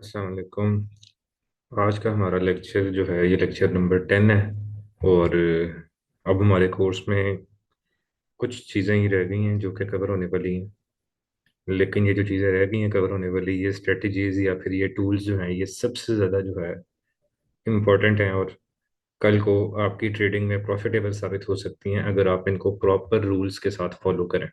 अस्सलाम वालेकुम। आज का हमारा लेक्चर जो है ये लेक्चर नंबर 10 है। और अब हमारे कोर्स में कुछ चीज़ें ही रह गई हैं जो कि कवर होने वाली हैं। लेकिन ये जो चीज़ें रह गई हैं कवर होने वाली, ये स्ट्रेटजीज या फिर ये टूल्स जो हैं ये सबसे ज़्यादा जो है इम्पोर्टेंट हैं, और कल को आपकी ट्रेडिंग में प्रॉफिटेबल साबित हो सकती हैं अगर आप इनको प्रॉपर रूल्स के साथ फॉलो करें।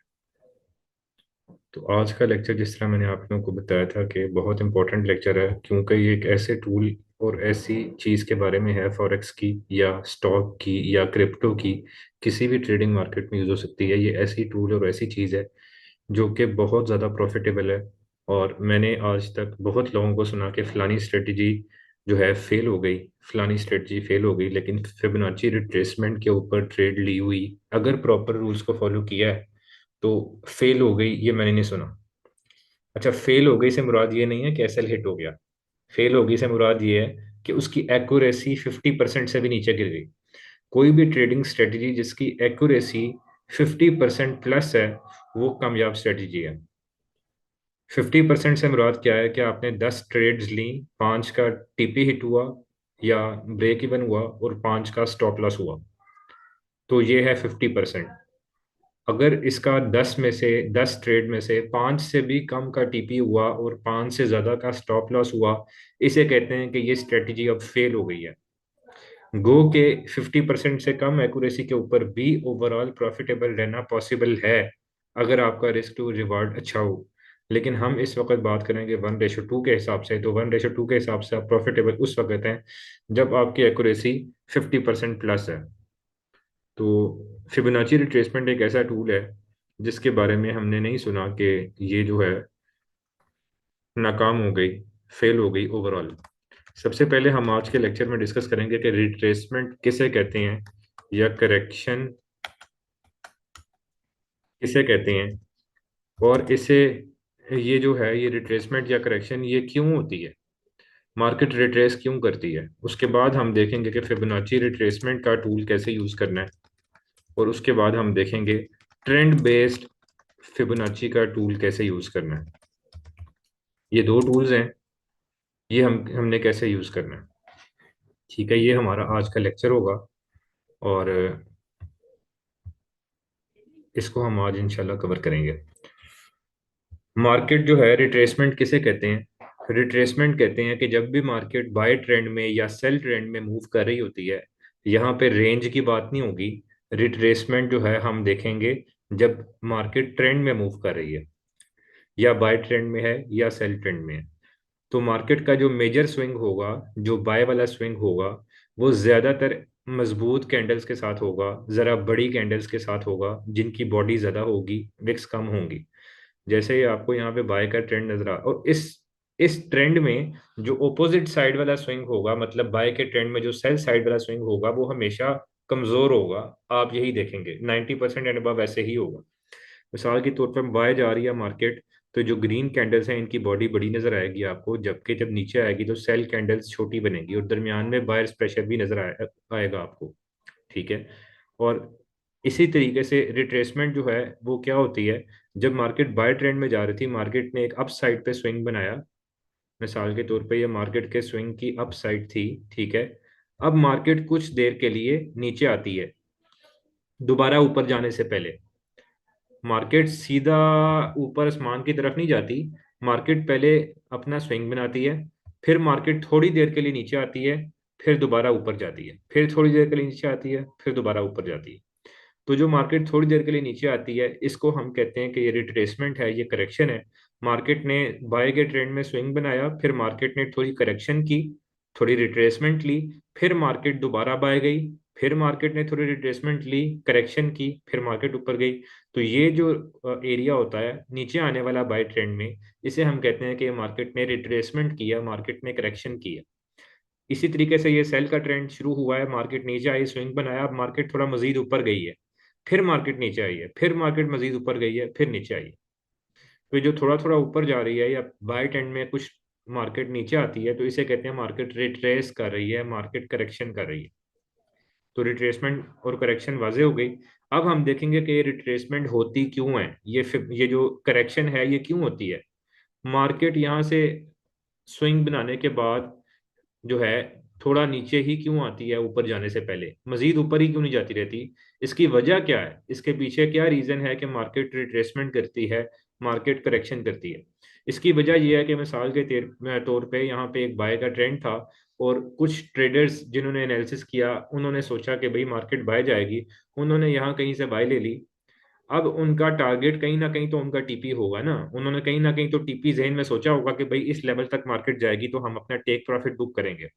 तो आज का लेक्चर, जिस तरह मैंने आप लोगों को बताया था कि बहुत इंपॉर्टेंट लेक्चर है, क्योंकि ये एक ऐसे टूल और ऐसी चीज़ के बारे में है, फॉरेक्स की या स्टॉक की या क्रिप्टो की, किसी भी ट्रेडिंग मार्केट में यूज़ हो सकती है। ये ऐसी टूल और ऐसी चीज़ है जो कि बहुत ज़्यादा प्रॉफिटेबल है। और मैंने आज तक बहुत लोगों को सुना कि फ़लानी स्ट्रेटजी जो है फेल हो गई, फ़लानी स्ट्रेटजी फेल हो गई, लेकिन फिबोनाची रिट्रेसमेंट के ऊपर ट्रेड ली हुई, अगर प्रॉपर रूल्स को फॉलो किया है तो फेल हो गई, ये मैंने नहीं सुना। अच्छा, फेल हो गई से मुराद ये नहीं है कि एसएल हिट हो गया। फेल हो गई से मुराद ये है कि उसकी एक्यूरेसी 50% से भी नीचे गिर गई। कोई भी ट्रेडिंग स्ट्रेटजी जिसकी एक्यूरेसी 50% प्लस है, वो कामयाब स्ट्रेटजी है। 50% से मुराद क्या है कि आपने 10 ट्रेड्स ली, 5 का टीपी हिट हुआ या ब्रेक इवन हुआ और 5 का स्टॉप लॉस हुआ, तो ये है 50%। अगर इसका 10 ट्रेड में से 5 से भी कम का टीपी हुआ और 5 से ज्यादा का स्टॉप लॉस हुआ, इसे कहते हैं कि ये स्ट्रेटजी अब फेल हो गई है। गो के 50% से कम एक्यूरेसी के ऊपर भी ओवरऑल प्रॉफिटेबल रहना पॉसिबल है, अगर आपका रिस्क टू रिवार्ड अच्छा हो। लेकिन हम इस वक्त बात करेंगे 1:2 के हिसाब से, तो 1:2 के हिसाब से आप प्रॉफिटेबल उस वक्त हैं जब आपकी एक्यूरेसी 50% प्लस है। तो फिबोनाची रिट्रेसमेंट एक ऐसा टूल है जिसके बारे में हमने नहीं सुना कि ये जो है नाकाम हो गई, फेल हो गई ओवरऑल। सबसे पहले हम आज के लेक्चर में डिस्कस करेंगे कि रिट्रेसमेंट किसे कहते हैं या करेक्शन किसे कहते हैं, और इसे, ये जो है ये रिट्रेसमेंट या करेक्शन ये क्यों होती है, मार्केट रिट्रेस क्यों करती है। उसके बाद हम देखेंगे कि फिबोनाची रिट्रेसमेंट का टूल कैसे यूज करना है, और उसके बाद हम देखेंगे ट्रेंड बेस्ड फिबोनाची का टूल कैसे यूज करना है। ये दो टूल्स हैं, ये हमने कैसे यूज करना है। ठीक है, ये हमारा आज का लेक्चर होगा, और इसको हम आज इंशाल्लाह कवर करेंगे। मार्केट जो है रिट्रेसमेंट किसे कहते हैं, रिट्रेसमेंट कहते हैं कि जब भी मार्केट बाय ट्रेंड में या सेल ट्रेंड में मूव कर रही होती है, यहाँ पे रेंज की बात नहीं होगी। रिट्रेसमेंट जो है हम देखेंगे जब मार्केट ट्रेंड में मूव कर रही है, या बाय ट्रेंड में है या सेल ट्रेंड में है। तो मार्केट का जो मेजर स्विंग होगा, जो बाय वाला स्विंग होगा, वो ज्यादातर मजबूत कैंडल्स के साथ होगा, जरा बड़ी कैंडल्स के साथ होगा, जिनकी बॉडी ज्यादा होगी, विक्स कम होंगी। जैसे ही आपको यहाँ पे बाय का ट्रेंड नजर आ, और इस ट्रेंड में जो ओपोजिट साइड वाला स्विंग होगा, मतलब बाय के ट्रेंड में जो सेल साइड वाला स्विंग होगा, वो हमेशा कमजोर होगा। आप यही देखेंगे 90% एंड अबव ऐसे ही होगा। मिसाल के तौर पर बाय जा रही है मार्केट, तो जो ग्रीन कैंडल्स हैं इनकी बॉडी बड़ी नजर आएगी आपको, जबकि जब नीचे आएगी तो सेल कैंडल्स छोटी बनेगी, और दरमियान में बायर्स प्रेशर भी नजर आएगा आपको। ठीक है। और इसी तरीके से रिट्रेसमेंट जो है वो क्या होती है, जब मार्केट बाय ट्रेंड में जा रही थी, मार्केट ने एक अप साइड पे स्विंग बनाया, मिसाल के तौर पे ये मार्केट के स्विंग की अप साइड थी। ठीक है। अब मार्केट कुछ देर के लिए नीचे आती है, दोबारा ऊपर जाने से पहले। मार्केट सीधा ऊपर आसमान की तरफ नहीं जाती, मार्केट पहले अपना स्विंग बनाती है, फिर मार्केट थोड़ी देर के लिए नीचे आती है, फिर दोबारा ऊपर जाती है, फिर थोड़ी देर के लिए नीचे आती है, फिर दोबारा ऊपर जाती है। तो जो मार्केट थोड़ी देर के लिए नीचे आती है, इसको हम कहते हैं कि ये रिट्रेसमेंट है, ये करेक्शन है। मार्केट ने बाय के ट्रेंड में स्विंग बनाया, फिर मार्केट ने थोड़ी करेक्शन की, थोड़ी रिट्रेसमेंट ली, फिर मार्केट दोबारा बाय गई, फिर मार्केट ने थोड़ी रिट्रेसमेंट ली, करेक्शन की, फिर मार्केट ऊपर गई। तो ये जो एरिया होता है नीचे आने वाला बाय ट्रेंड में, इसे हम कहते हैं कि मार्केट ने रिट्रेसमेंट किया, मार्केट ने करेक्शन किया। इसी तरीके से ये सेल का ट्रेंड शुरू हुआ है, मार्केट नीचे आई, स्विंग बनाया, अब मार्केट थोड़ा मजीद ऊपर गई है, फिर मार्केट नीचे आई है, फिर मार्केट मजीद ऊपर गई है, फिर नीचे आई है। तो ये जो थोड़ा थोड़ा ऊपर जा रही है या बाय ट्रेंड में कुछ मार्केट नीचे आती है, तो इसे कहते हैं मार्केट रिट्रेस कर रही है, मार्केट करेक्शन कर रही है। तो रिट्रेसमेंट और करेक्शन वाजे हो गई। अब हम देखेंगे कि ये रिट्रेसमेंट होती क्यों है, ये जो करेक्शन है ये क्यों होती है। मार्केट यहाँ से स्विंग बनाने के बाद जो है थोड़ा नीचे ही क्यों आती है, ऊपर जाने से पहले मजीद ऊपर ही क्यों नहीं जाती रहती? इसकी वजह क्या है, इसके पीछे क्या रीजन है कि मार्केट रिट्रेसमेंट करती है, मार्केट करेक्शन करती है? इसकी वजह यह है कि मिसाल के तौर पे यहाँ पे एक बाय का ट्रेंड था, और कुछ ट्रेडर्स जिन्होंने एनालिसिस किया उन्होंने सोचा कि भाई मार्केट बाय जाएगी, उन्होंने यहाँ कहीं से बाय ले ली। अब उनका टारगेट कहीं ना कहीं तो उनका टीपी होगा ना, उन्होंने कहीं ना कहीं तो टीपी जहन में सोचा होगा कि भाई इस लेवल तक मार्केट जाएगी तो हम अपना टेक प्रॉफिट बुक करेंगे।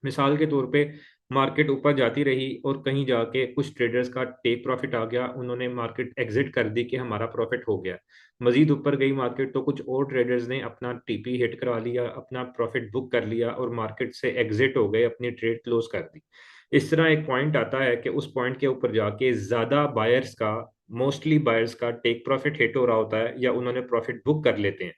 मिसाल के तौर पे मार्केट ऊपर जाती रही और कहीं जाके कुछ ट्रेडर्स का टेक प्रॉफिट आ गया, उन्होंने मार्केट एग्जिट कर दी कि हमारा प्रॉफिट हो गया। मजीद ऊपर गई मार्केट तो कुछ और ट्रेडर्स ने अपना टीपी हिट करा लिया, अपना प्रॉफिट बुक कर लिया और मार्केट से एग्जिट हो गए, अपनी ट्रेड क्लोज कर दी। इस तरह एक पॉइंट आता है कि उस पॉइंट के ऊपर जाके ज्यादा बायर्स का, मोस्टली बायर्स का टेक प्रॉफिट हिट हो रहा होता है या उन्होंने प्रॉफिट बुक कर लेते हैं।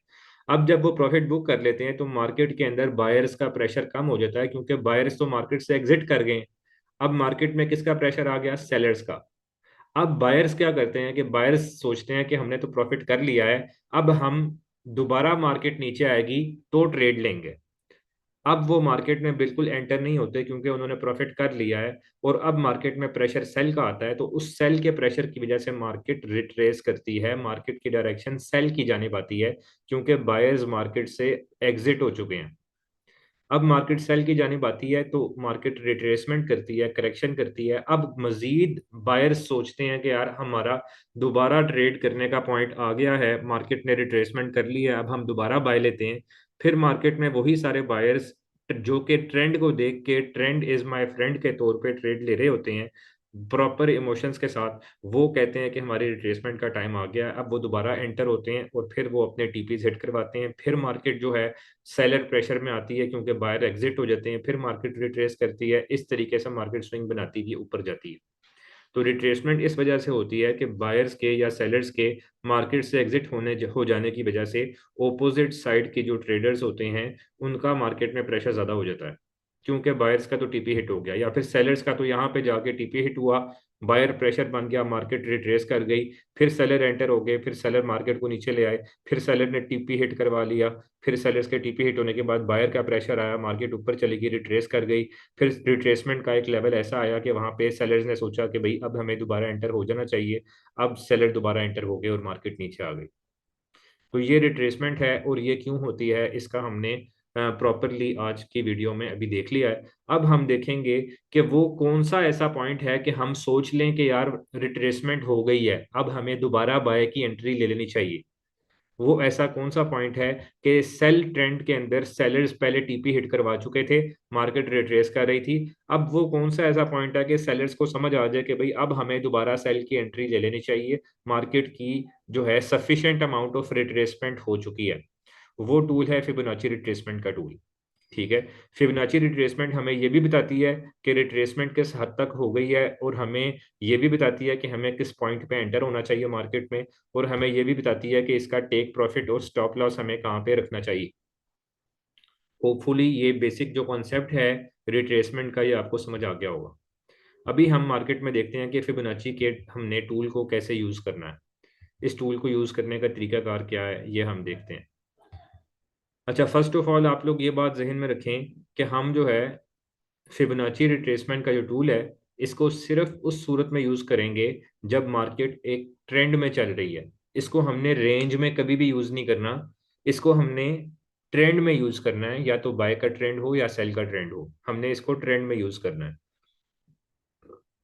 अब जब वो प्रॉफिट बुक कर लेते हैं तो मार्केट के अंदर बायर्स का प्रेशर कम हो जाता है, क्योंकि बायर्स तो मार्केट से एग्जिट कर गए। अब मार्केट में किसका प्रेशर आ गया? सेलर्स का। अब बायर्स क्या करते हैं कि बायर्स सोचते हैं कि हमने तो प्रॉफिट कर लिया है, अब हम दोबारा मार्केट नीचे आएगी तो ट्रेड लेंगे। अब वो मार्केट में बिल्कुल एंटर नहीं होते क्योंकि उन्होंने प्रॉफिट कर लिया है, और अब मार्केट में प्रेशर सेल का आता है, तो उस सेल के प्रेशर की वजह से मार्केट रिट्रेस करती है, मार्केट की डायरेक्शन सेल की जानिब आती है, क्योंकि बायर्स मार्केट से एग्जिट हो चुके हैं। अब मार्केट सेल की जानिब आती है तो मार्केट रिट्रेसमेंट करती है, करेक्शन करती है। अब मजीद बायर्स सोचते हैं कि यार हमारा दोबारा ट्रेड करने का पॉइंट आ गया है, मार्केट ने रिट्रेसमेंट कर लिया है, अब हम दोबारा बाय लेते हैं। फिर मार्केट में वही सारे बायर्स जो कि ट्रेंड को देख के ट्रेंड इज माय फ्रेंड के तौर पे ट्रेड ले रहे होते हैं, प्रॉपर इमोशंस के साथ, वो कहते हैं कि हमारी रिट्रेसमेंट का टाइम आ गया है। अब वो दोबारा एंटर होते हैं और फिर वो अपने टीपीज हिट करवाते हैं। फिर मार्केट जो है सेलर प्रेशर में आती है क्योंकि बायर एग्जिट हो जाते हैं, फिर मार्केट रिट्रेस करती है। इस तरीके से मार्केट स्विंग बनाती है, ऊपर जाती है। तो रिट्रेसमेंट इस वजह से होती है कि बायर्स के या सेलर्स के मार्केट से एग्जिट हो जाने की वजह से ओपोजिट साइड के जो ट्रेडर्स होते हैं उनका मार्केट में प्रेशर ज्यादा हो जाता है, क्योंकि बायर्स का तो टीपी हिट हो गया या फिर सेलर्स का तो यहाँ पे जाके टीपी हिट हुआ, बायर प्रेशर बन गया, मार्केट रिट्रेस कर गई, फिर सेलर एंटर हो गए, फिर सेलर मार्केट को नीचे ले आए, फिर सेलर ने टीपी हिट करवा लिया, फिर सेलर्स के टीपी हिट होने के बाद बायर का प्रेशर आया, मार्केट ऊपर चली गई, रिट्रेस कर गई। फिर रिट्रेसमेंट का एक लेवल ऐसा आया कि वहां पे सेलर्स ने सोचा कि भाई अब हमें दोबारा एंटर हो जाना चाहिए, अब सेलर दोबारा एंटर हो गए और मार्केट नीचे आ गई। तो ये रिट्रेसमेंट है, और ये क्यों होती है इसका हमने प्रॉपरली आज की वीडियो में अभी देख लिया है। अब हम देखेंगे कि वो कौन सा ऐसा पॉइंट है कि हम सोच लें कि यार रिट्रेसमेंट हो गई है, अब हमें दोबारा बाय की एंट्री ले लेनी चाहिए। वो ऐसा कौन सा पॉइंट है कि सेल ट्रेंड के अंदर सेलर्स पहले टीपी हिट करवा चुके थे, मार्केट रिट्रेस कर रही थी। अब वो कौन सा ऐसा पॉइंट है कि सेलर्स को समझ आ जाए कि भाई अब हमें दोबारा सेल की एंट्री ले लेनी चाहिए, मार्केट की जो है सफिशिएंट अमाउंट ऑफ रिट्रेसमेंट हो चुकी है। वो टूल है फिबोनाची रिट्रेसमेंट का टूल। ठीक है। फिबोनाची रिट्रेसमेंट हमें ये भी बताती है कि रिट्रेसमेंट किस हद तक हो गई है, और हमें ये भी बताती है कि हमें किस पॉइंट पे एंटर होना चाहिए मार्केट में, और हमें ये भी बताती है कि इसका टेक प्रॉफिट और स्टॉप लॉस हमें कहाँ पे रखना चाहिए। होपफुली ये बेसिक जो कॉन्सेप्ट है रिट्रेसमेंट का ये आपको समझ आ गया होगा। अभी हम मार्केट में देखते हैं कि फिबोनाची के हमने टूल को कैसे यूज करना है। इस टूल को यूज करने का तरीकाकार क्या है ये हम देखते हैं। अच्छा, फर्स्ट ऑफ ऑल आप लोग ये बात जहन में रखें कि हम जो है फिबोनाची रिट्रेसमेंट का जो टूल है इसको सिर्फ उस सूरत में यूज करेंगे जब मार्केट एक ट्रेंड में चल रही है। इसको हमने रेंज में कभी भी यूज नहीं करना, इसको हमने ट्रेंड में यूज करना है, या तो बाय का ट्रेंड हो या सेल का ट्रेंड हो, हमने इसको ट्रेंड में यूज करना है।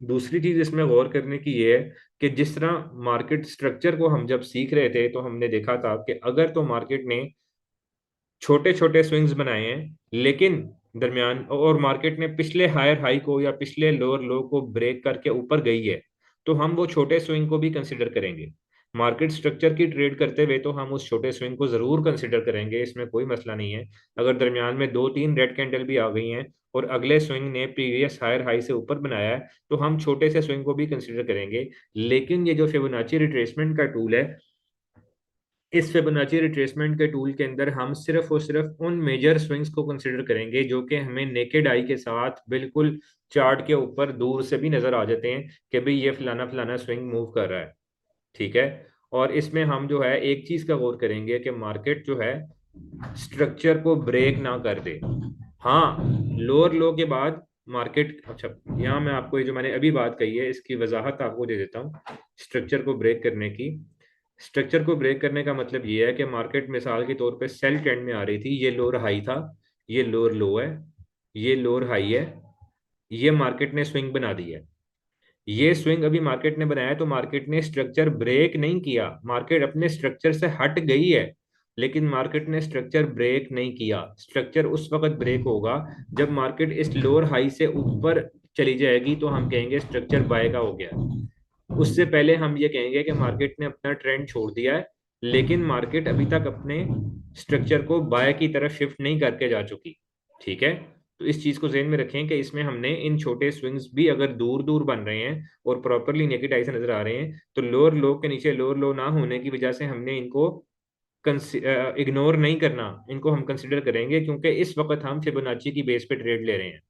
दूसरी चीज इसमें गौर करने की ये है कि जिस तरह मार्केट स्ट्रक्चर को हम जब सीख रहे थे तो हमने देखा था कि अगर तो मार्केट ने छोटे छोटे स्विंग्स बनाए हैं लेकिन दरमियान, और मार्केट ने पिछले हायर हाई को या पिछले लोअर लो को ब्रेक करके ऊपर गई है, तो हम वो छोटे स्विंग को भी कंसिडर करेंगे। मार्केट स्ट्रक्चर की ट्रेड करते हुए तो हम उस छोटे स्विंग को जरूर कंसिडर करेंगे, इसमें कोई मसला नहीं है। अगर दरमियान में दो तीन रेड कैंडल भी आ गई हैं और अगले स्विंग ने प्रीवियस हायर हाई से ऊपर बनाया है तो हम छोटे से स्विंग को भी कंसिडर करेंगे। लेकिन ये जो फिबोनाची रिट्रेसमेंट का टूल है, इस फिबोनाची रिट्रेसमेंट के टूल के अंदर हम सिर्फ और सिर्फ उन मेजर स्विंग्स को कंसिडर करेंगे जो कि हमें नेकेड आई के साथ बिल्कुल चार्ट के ऊपर दूर से भी नजर आ जाते हैं कि भाई ये फलाना फलाना स्विंग मूव कर रहा है। ठीक है। और इसमें हम जो है एक चीज का गौर करेंगे कि मार्केट जो है स्ट्रक्चर को ब्रेक ना कर दे। हाँ, लोअर लो के बाद मार्केट, अच्छा, यहाँ मैं आपको ये जो मैंने अभी बात कही है इसकी वजाहत आपको दे देता हूँ। स्ट्रक्चर को ब्रेक करने की, स्ट्रक्चर को ब्रेक करने का मतलब ये है कि मार्केट मिसाल के तौर पे सेल ट्रेंड में आ रही थी, ये लोअर हाई था, ये लोअर लो है, ये लोअर हाई है, ये मार्केट ने स्विंग बना दी है। ये स्विंग अभी मार्केट ने बनाया तो मार्केट ने स्ट्रक्चर ब्रेक नहीं किया, मार्केट अपने स्ट्रक्चर से हट गई है, लेकिन मार्केट ने स्ट्रक्चर ब्रेक नहीं किया। स्ट्रक्चर उस वक्त ब्रेक होगा जब मार्केट इस लोअर हाई से ऊपर चली जाएगी, तो हम कहेंगे स्ट्रक्चर बाय का हो गया। उससे पहले हम ये कहेंगे कि मार्केट ने अपना ट्रेंड छोड़ दिया है, लेकिन मार्केट अभी तक अपने स्ट्रक्चर को बाय की तरफ शिफ्ट नहीं करके जा चुकी। ठीक है, तो इस चीज को ध्यान में रखें कि इसमें हमने इन छोटे स्विंग्स भी अगर दूर दूर बन रहे हैं और प्रॉपरली नेकेड आई से नजर आ रहे हैं, तो लोअर लो के नीचे लोअर लो ना होने की वजह से हमने इनको इग्नोर नहीं करना, इनको हम कंसिडर करेंगे, क्योंकि इस वक्त हम फिबोनाची की बेस पे ट्रेड ले रहे हैं।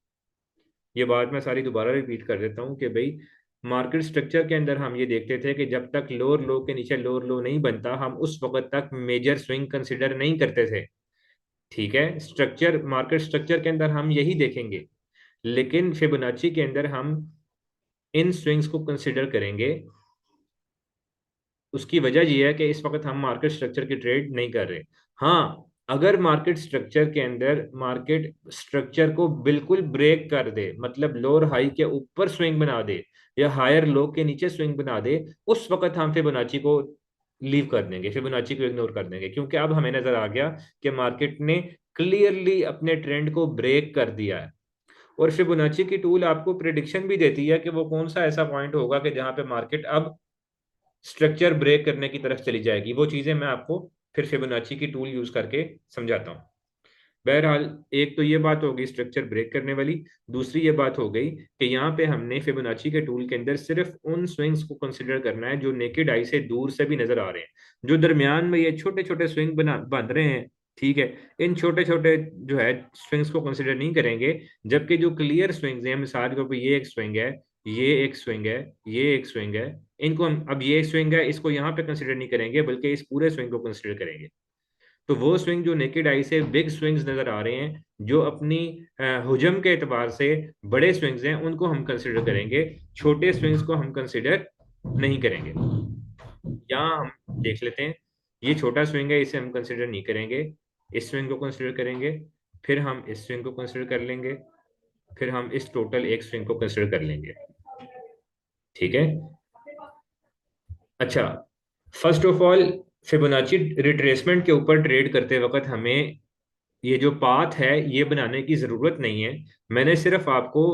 ये बात मैं सारी दोबारा रिपीट कर देता हूँ कि भाई, मार्केट स्ट्रक्चर के अंदर हम ये देखते थे कि जब तक लोअर लो के नीचे लोअर लो नहीं बनता, हम उस वक्त तक मेजर स्विंग कंसिडर नहीं करते थे। ठीक है, स्ट्रक्चर, मार्केट स्ट्रक्चर के अंदर हम यही देखेंगे, लेकिन फिबोनाची के अंदर हम इन स्विंग्स को कंसिडर करेंगे। उसकी वजह यह है कि इस वक्त हम मार्केट स्ट्रक्चर की ट्रेड नहीं कर रहे। हाँ, अगर मार्केट स्ट्रक्चर के अंदर मार्केट स्ट्रक्चर को बिल्कुल ब्रेक कर दे, मतलब लोअर हाई के ऊपर स्विंग बना दे या हायर लो के नीचे स्विंग बना दे, उस वक्त हम फिबोनाची को लीव कर देंगे, फिबोनाची को इग्नोर कर देंगे, क्योंकि अब हमें नजर आ गया कि मार्केट ने क्लियरली अपने ट्रेंड को ब्रेक कर दिया है। और फिबोनाची की टूल आपको प्रिडिक्शन भी देती है कि वो कौन सा ऐसा पॉइंट होगा कि जहां पे मार्केट अब स्ट्रक्चर ब्रेक करने की तरफ चली जाएगी। वो चीजें मैं आपको फिर फिबोनाची की टूल यूज करके समझाता हूँ। बहरहाल, एक तो ये बात हो गई स्ट्रक्चर ब्रेक करने वाली। दूसरी ये बात हो गई कि यहाँ पे हमने फिबोनाची के टूल के अंदर सिर्फ उन स्विंग्स को कंसिडर करना है जो नेकेड आई से दूर से भी नजर आ रहे हैं, जो दरमियान में ये छोटे छोटे स्विंग बन रहे हैं। ठीक है, इन छोटे छोटे जो है स्विंग्स को कंसिडर नहीं करेंगे, जबकि जो क्लियर स्विंग्स हैं, मिसाल के तौर पर ये एक स्विंग है, ये एक स्विंग है, ये एक स्विंग है, इनको हम, अब ये स्विंग है, इसको यहाँ पे कंसिडर नहीं करेंगे, बल्कि इस पूरे स्विंग को कंसिडर करेंगे। तो वो स्विंग जो नेकेड आई से बिग स्विंग्स नजर आ रहे हैं, जो अपनी हुजम के एतबार से बड़े स्विंग्स हैं, उनको हम कंसिडर करेंगे, छोटे स्विंग्स को हम कंसिडर नहीं करेंगे। यहाँ हम देख लेते हैं, ये छोटा स्विंग है, इसे हम कंसिडर नहीं करेंगे, इस स्विंग को कंसिडर करेंगे, फिर हम इस स्विंग को कंसिडर कर लेंगे, फिर हम इस टोटल एक स्विंग को कंसिडर कर लेंगे। ठीक है, अच्छा, first of all, Fibonacci retracement के ऊपर ट्रेड करते वक्त हमें ये जो पाथ है ये बनाने की जरूरत नहीं है। मैंने सिर्फ आपको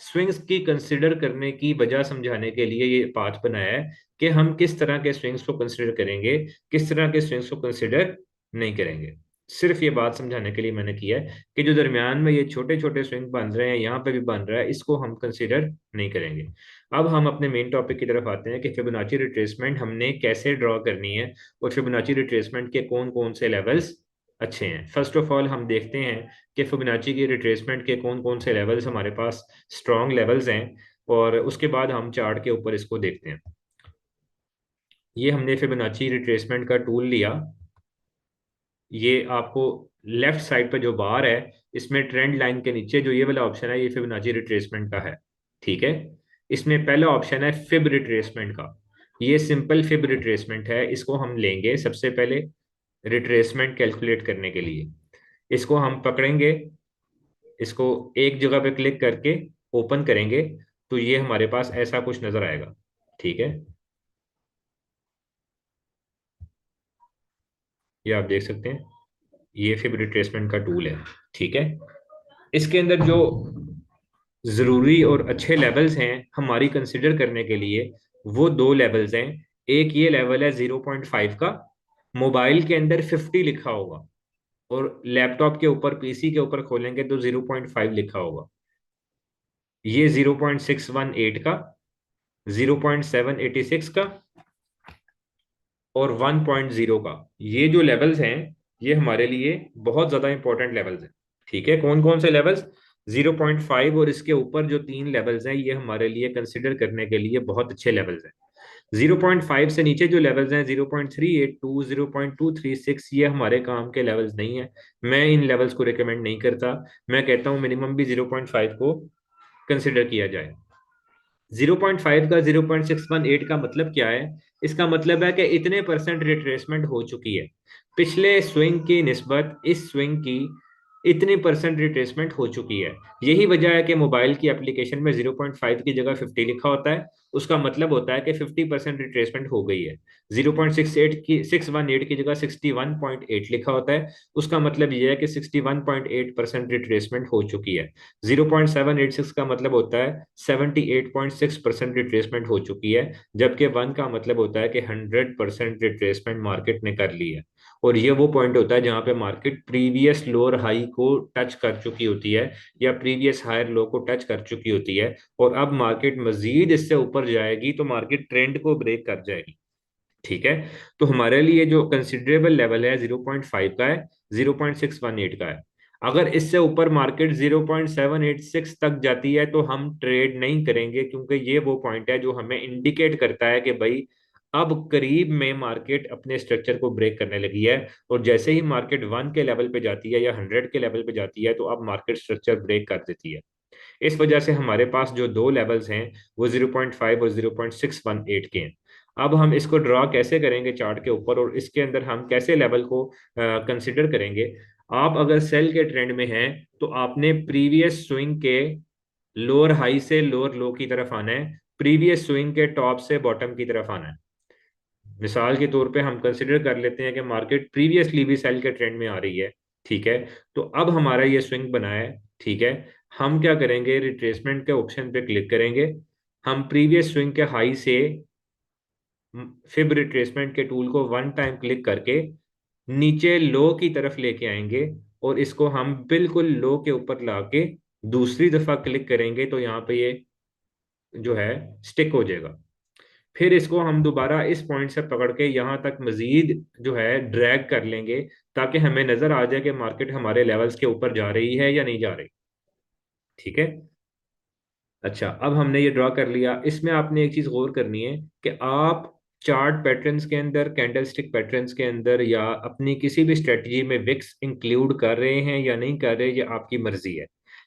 स्विंग्स की कंसिडर करने की वजह समझाने के लिए ये पाथ बनाया है कि हम किस तरह के स्विंग्स को कंसिडर करेंगे, किस तरह के स्विंग्स को कंसिडर नहीं करेंगे। सिर्फ ये बात समझाने के लिए मैंने किया है कि जो दरमियान में ये छोटे छोटे स्विंग बन रहे हैं, यहाँ पे भी बन रहा है, इसको हम कंसिडर नहीं करेंगे। अब हम अपने मेन टॉपिक की तरफ आते हैं कि फिबोनाची रिट्रेसमेंट हमने कैसे ड्रॉ करनी है और फिबोनाची रिट्रेसमेंट के कौन कौन से लेवल्स अच्छे हैं। फर्स्ट ऑफ ऑल हम देखते हैं कि फिबोनाची की रिट्रेसमेंट के कौन कौन से लेवल्स हमारे पास स्ट्रॉन्ग लेवल्स हैं, और उसके बाद हम चार्ट के ऊपर इसको देखते हैं। ये हमने फिबोनाची रिट्रेसमेंट का टूल लिया, ये आपको लेफ्ट साइड पर जो बार है, इसमें ट्रेंड लाइन के नीचे जो ये वाला ऑप्शन है, ये फिबोनाची रिट्रेसमेंट का है। ठीक है, इसमें पहला ऑप्शन है फिब रिट्रेसमेंट का। ये सिंपल फिब रिट्रेसमेंट है, इसको हम लेंगे सबसे पहले रिट्रेसमेंट कैलकुलेट करने के लिए। इसको हम पकड़ेंगे, इसको एक जगह पे क्लिक करके ओपन करेंगे, तो ये हमारे पास ऐसा कुछ नजर आएगा। ठीक है, ये आप देख सकते हैं, ये फिब रिट्रेसमेंट का टूल है। ठीक है, इसके अंदर जो जरूरी और अच्छे लेवल्स हैं हमारी कंसिडर करने के लिए, वो दो लेवल्स हैं। एक ये लेवल है 0.5 का, मोबाइल के अंदर 50 लिखा होगा, और लैपटॉप के ऊपर, पीसी के ऊपर खोलेंगे तो 0.5 लिखा होगा। ये 0.618 का, 0.786 का, और 1.0 का, ये जो लेवल्स हैं ये हमारे लिए बहुत ज्यादा इंपॉर्टेंट लेवल्स हैं। ठीक है, कौन कौन से लेवल्स? 0.5 और इसके ऊपर जो तीन लेवल्स हैं, ये हमारे लिए कंसिडर करने के लिए बहुत अच्छे लेवल्स हैं। 0.5 से नीचे जो लेवल्स हैं 0.382, 0.236, ये हमारे काम के लेवल्स नहीं है। मैं इन लेवल्स को रिकमेंड नहीं करता। मैं कहता हूँ मिनिमम भी 0.5 को कंसिडर किया जाए। 0.5 का 0.618 का मतलब क्या है? इसका मतलब है कि इतने परसेंट रिट्रेसमेंट हो चुकी है। पिछले स्विंग की निस्बत इस स्विंग की इतनी परसेंट रिट्रेसमेंट हो चुकी है। यही वजह है कि मोबाइल की एप्लीकेशन में 0.5 की जगह 50 लिखा होता है। उसका मतलब होता है कि 50% रिट्रेसमेंट हो गई है। 0.68 की जगह 61.8 लिखा होता है। उसका मतलब यह है कि 61.8% रिट्रेसमेंट हो चुकी है। 0.786 का मतलब होता है 78.6% रिट्रेसमेंट हो चुकी है। जबकि 1 का मतलब होता है कि 100% रिट्रेसमेंट मार्केट ने कर ली है। और ये वो पॉइंट होता है जहां पे मार्केट प्रीवियस लोअर हाई को टच कर चुकी होती है, या प्रीवियस हायर लो को टच कर चुकी होती है। और अब मार्केट मजीद इससे ऊपर जाएगी तो मार्केट ट्रेंड को ब्रेक कर जाएगी। ठीक है। तो हमारे लिए जो कंसिडरेबल लेवल है 0.5 का है, 0.618 का है। अगर इससे ऊपर मार्केट 0.786 तक जाती है तो हम ट्रेड नहीं करेंगे, क्योंकि ये वो पॉइंट है जो हमें इंडिकेट करता है कि भाई अब करीब में मार्केट अपने स्ट्रक्चर को ब्रेक करने लगी है। और जैसे ही मार्केट 1 के लेवल पे जाती है या 100 के लेवल पे जाती है तो अब मार्केट स्ट्रक्चर ब्रेक कर देती है। इस वजह से हमारे पास जो दो लेवल्स हैं वो 0.5 और 0.618 के हैं। अब हम इसको ड्रॉ कैसे करेंगे चार्ट के ऊपर, और इसके अंदर हम कैसे लेवल को कंसिडर करेंगे? आप अगर सेल के ट्रेंड में हैं तो आपने प्रीवियस स्विंग के लोअर हाई से लोअर लो की तरफ आना है, प्रीवियस स्विंग के टॉप से बॉटम की तरफ आना है। मिसाल के तौर पे हम कंसिडर कर लेते हैं कि मार्केट प्रीवियसली भी सेल के ट्रेंड में आ रही है। ठीक है। तो अब हमारा ये स्विंग बना है। ठीक है। हम क्या करेंगे, रिट्रेसमेंट के ऑप्शन पे क्लिक करेंगे। हम प्रीवियस स्विंग के हाई से फिब रिट्रेसमेंट के टूल को 1 टाइम क्लिक करके नीचे लो की तरफ लेके आएंगे। और इसको हम बिल्कुल लो के ऊपर लाके दूसरी दफा क्लिक करेंगे तो यहाँ पे ये जो है स्टिक हो जाएगा। फिर इसको हम दोबारा इस पॉइंट से पकड़ के यहाँ तक मजीद जो है ड्रैग कर लेंगे, ताकि हमें नजर आ जाए कि मार्केट हमारे लेवल्स के ऊपर जा रही है या नहीं जा रही। ठीक है। अच्छा, अब हमने ये ड्रॉ कर लिया। इसमें आपने एक चीज गौर करनी है कि आप चार्ट पैटर्न्स के अंदर, कैंडलस्टिक पैटर्न्स के अंदर, या अपनी किसी भी स्ट्रेटजी में विक्स इंक्लूड कर रहे हैं या नहीं कर रहे, ये आपकी मर्जी है।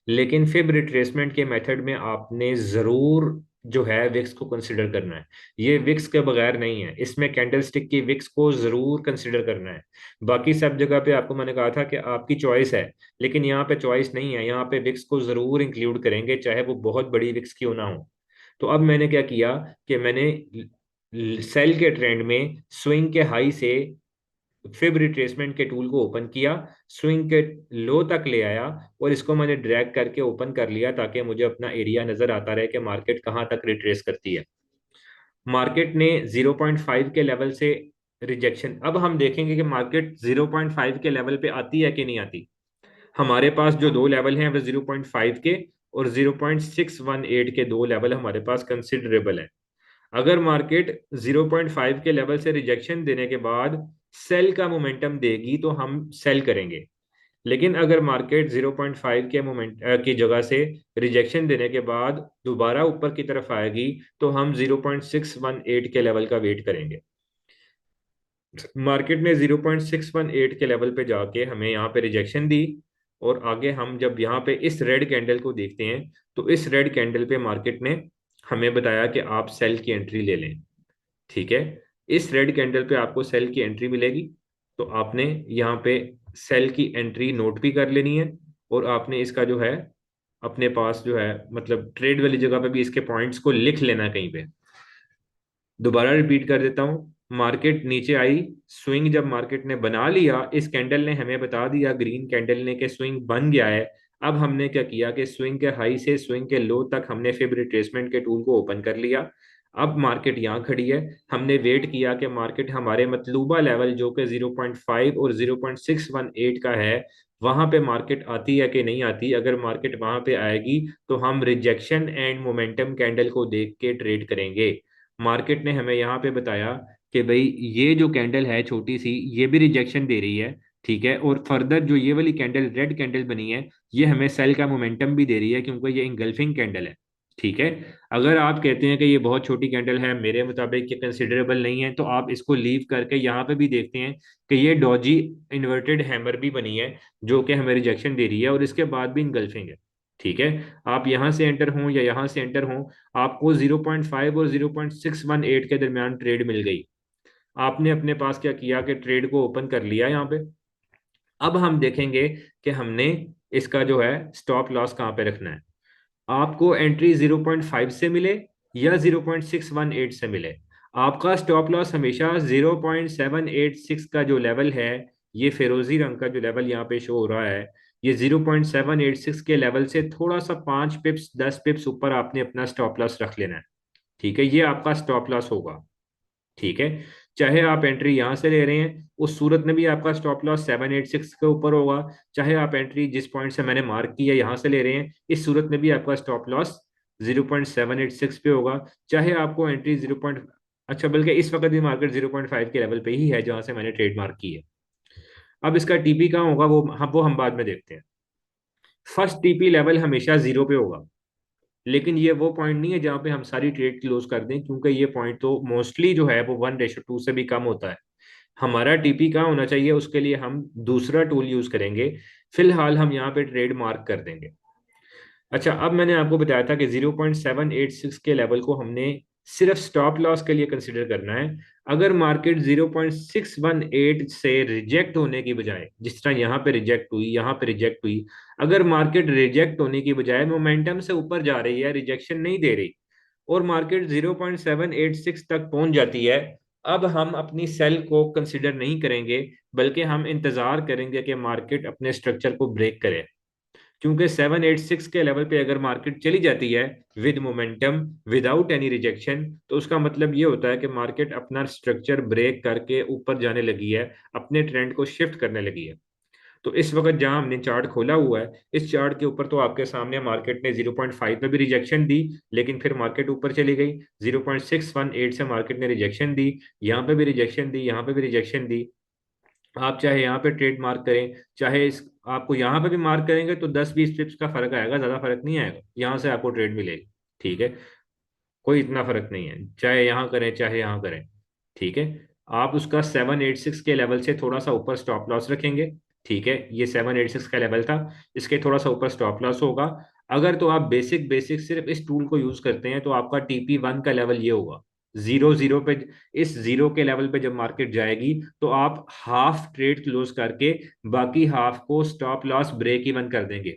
लेकिन फिब रिट्रेसमेंट के मेथड में आपने जरूर जो है विक्स को कंसिडर करना है। ये विक्स के बगैर नहीं है, इसमें कैंडलस्टिक की विक्स को जरूर कंसिडर करना है। बाकी सब जगह पे आपको मैंने कहा था कि आपकी चॉइस है, लेकिन यहाँ पे चॉइस नहीं है। यहाँ पे विक्स को जरूर इंक्लूड करेंगे, चाहे वो बहुत बड़ी विक्स क्यों ना हो। तो अब मैंने क्या किया कि मैंने सेल के ट्रेंड में स्विंग के हाई से फिब रिट्रेसमेंट के टूल को ओपन किया, स्विंग के लो तक ले आया, और इसको मैंने ड्रैग करके ओपन कर लिया ताकि मुझे अपना एरिया नजर आता रहे कि मार्केट कहाँ तक रिट्रेस करती है। मार्केट ने 0.5 के लेवल से रिजेक्शन, अब हम देखेंगे कि मार्केट 0.5 के लेवल पे आती है कि नहीं आती। हमारे पास जो दो लेवल हैं वो 0.5 के और 0.618 के दो लेवल हमारे पास कंसिडरेबल है। अगर मार्केट 0.5 के लेवल से रिजेक्शन देने के बाद सेल का मोमेंटम देगी तो हम सेल करेंगे। लेकिन अगर मार्केट 0.5 के की जगह से रिजेक्शन देने के बाद दोबारा ऊपर की तरफ आएगी तो हम 0.618 के लेवल का वेट करेंगे। मार्केट ने 0.618 के लेवल पे जाके हमें यहाँ पे रिजेक्शन दी। और आगे हम जब यहाँ पे इस रेड कैंडल को देखते हैं तो इस रेड कैंडल पे मार्केट ने हमें बताया कि आप सेल की एंट्री ले लें। ठीक है। इस रेड कैंडल पे आपको सेल की एंट्री मिलेगी, तो आपने यहाँ पे सेल की एंट्री नोट भी कर लेनी है। और आपने इसका जो है अपने पास जो है मतलब ट्रेड वाली जगह पे भी इसके पॉइंट्स को लिख लेना है कहीं पे। दोबारा रिपीट कर देता हूँ। मार्केट नीचे आई, स्विंग जब मार्केट ने बना लिया, इस कैंडल ने हमें बता दिया, ग्रीन कैंडल ने, कि स्विंग बन गया है। अब हमने क्या किया कि स्विंग के हाई से स्विंग के लो तक हमने फिब रिट्रेसमेंट के टूल को ओपन कर लिया। अब मार्केट यहाँ खड़ी है। हमने वेट किया कि मार्केट हमारे मतलूबा लेवल जो कि 0.5 और 0.618 का है, वहां पे मार्केट आती है कि नहीं आती। अगर मार्केट वहां पे आएगी तो हम रिजेक्शन एंड मोमेंटम कैंडल को देख के ट्रेड करेंगे। मार्केट ने हमें यहाँ पे बताया कि भाई ये जो कैंडल है छोटी सी, ये भी रिजेक्शन दे रही है। ठीक है। और फर्दर जो ये वाली कैंडल रेड कैंडल बनी है, ये हमें सेल का मोमेंटम भी दे रही है, क्योंकि ये इंगल्फिंग कैंडल है। ठीक है। अगर आप कहते हैं कि ये बहुत छोटी कैंडल है, मेरे मुताबिक ये कंसिडरेबल नहीं है, तो आप इसको लीव करके यहाँ पे भी देखते हैं कि ये डॉजी इन्वर्टेड हैमर भी बनी है जो कि हमें रिजेक्शन दे रही है और इसके बाद भी इनगल्फिंग है। ठीक है। आप यहाँ से एंटर हों या यहाँ से एंटर हों, आपको 0.5 और 0.618 के दरमियान ट्रेड मिल गई। आपने अपने पास क्या किया कि ट्रेड को ओपन कर लिया यहाँ पे। अब हम देखेंगे कि हमने इसका जो है स्टॉप लॉस कहाँ पे रखना है। आपको एंट्री 0.5 से मिले या 0.618 से मिले, आपका स्टॉप लॉस हमेशा 0.786 का जो लेवल है, ये फिरोजी रंग का जो लेवल यहाँ पे शो हो रहा है, ये 0.786 के लेवल से थोड़ा सा 5 पिप्स 10 पिप्स ऊपर आपने अपना स्टॉप लॉस रख लेना है। ठीक है, ये आपका स्टॉप लॉस होगा। ठीक है। चाहे आप एंट्री यहां से ले रहे हैं, उस सूरत में भी आपका स्टॉप लॉस 786 के ऊपर होगा। चाहे आप एंट्री जिस पॉइंट से मैंने मार्क की है यहां से ले रहे हैं, इस सूरत में भी आपका स्टॉप लॉस 0.786 पे होगा। चाहे आपको एंट्री 0 अच्छा, बल्कि इस वक्त भी मार्केट 0.5 के लेवल पे ही है जहां से मैंने ट्रेड मार्क की है। अब इसका टीपी कहाँ होगा वो हम बाद में देखते हैं। फर्स्ट टीपी लेवल हमेशा जीरो पे होगा, लेकिन ये वो पॉइंट नहीं है जहां पे हम सारी ट्रेड क्लोज कर दें, क्योंकि ये पॉइंट तो मोस्टली जो है वो 1:2 से भी कम होता है। हमारा टीपी कहाँ होना चाहिए, उसके लिए हम दूसरा टूल यूज करेंगे। फिलहाल हम यहाँ पे ट्रेड मार्क कर देंगे। अच्छा, अब मैंने आपको बताया था कि 0.786 के लेवल को हमने सिर्फ स्टॉप लॉस के लिए कंसिडर करना है। अगर मार्केट 0.618 से रिजेक्ट होने की बजाय, जिस तरह यहाँ पे रिजेक्ट हुई, यहाँ पे रिजेक्ट हुई, अगर मार्केट रिजेक्ट होने की बजाय मोमेंटम से ऊपर जा रही है, रिजेक्शन नहीं दे रही, और मार्केट 0.786 तक पहुंच जाती है, अब हम अपनी सेल को कंसिडर नहीं करेंगे, बल्कि हम इंतजार करेंगे कि मार्केट अपने स्ट्रक्चर को ब्रेक करे। क्योंकि 786 के लेवल पे अगर मार्केट चली जाती है with momentum, without any rejection, तो उसका मतलब ये होता है कि मार्केट अपना स्ट्रक्चर ब्रेक करके ऊपर जाने लगी है, अपने ट्रेंड को शिफ्ट करने लगी है। तो इस वक्त जहां हमने चार्ट खोला हुआ है, इस चार्ट के ऊपर तो आपके सामने मार्केट ने 0.5 पे भी रिजेक्शन दी, लेकिन फिर मार्केट ऊपर चली गई। 0.618 से मार्केट ने रिजेक्शन दी, यहाँ पे भी रिजेक्शन दी, यहाँ पे भी रिजेक्शन दी। आप चाहे यहाँ पे ट्रेड मार्क करें, चाहे इस आपको यहाँ पे भी मार्क करेंगे तो 10-20 पिप्स का फर्क आएगा, ज्यादा फर्क नहीं आएगा, यहाँ से आपको ट्रेड मिलेगी। ठीक है, कोई इतना फर्क नहीं है, चाहे यहाँ करें चाहे यहाँ करें। ठीक है। आप उसका 786 के लेवल से थोड़ा सा ऊपर स्टॉप लॉस रखेंगे। ठीक है, ये 786 का लेवल था, इसके थोड़ा सा ऊपर स्टॉप लॉस होगा। अगर तो आप बेसिक बेसिक सिर्फ इस टूल को यूज करते हैं, तो आपका TP1 का लेवल ये होगा, 0 0 पे। इस जीरो के लेवल पे जब मार्केट जाएगी, तो आप हाफ ट्रेड क्लोज करके बाकी हाफ को स्टॉप लॉस ब्रेक इवन कर देंगे।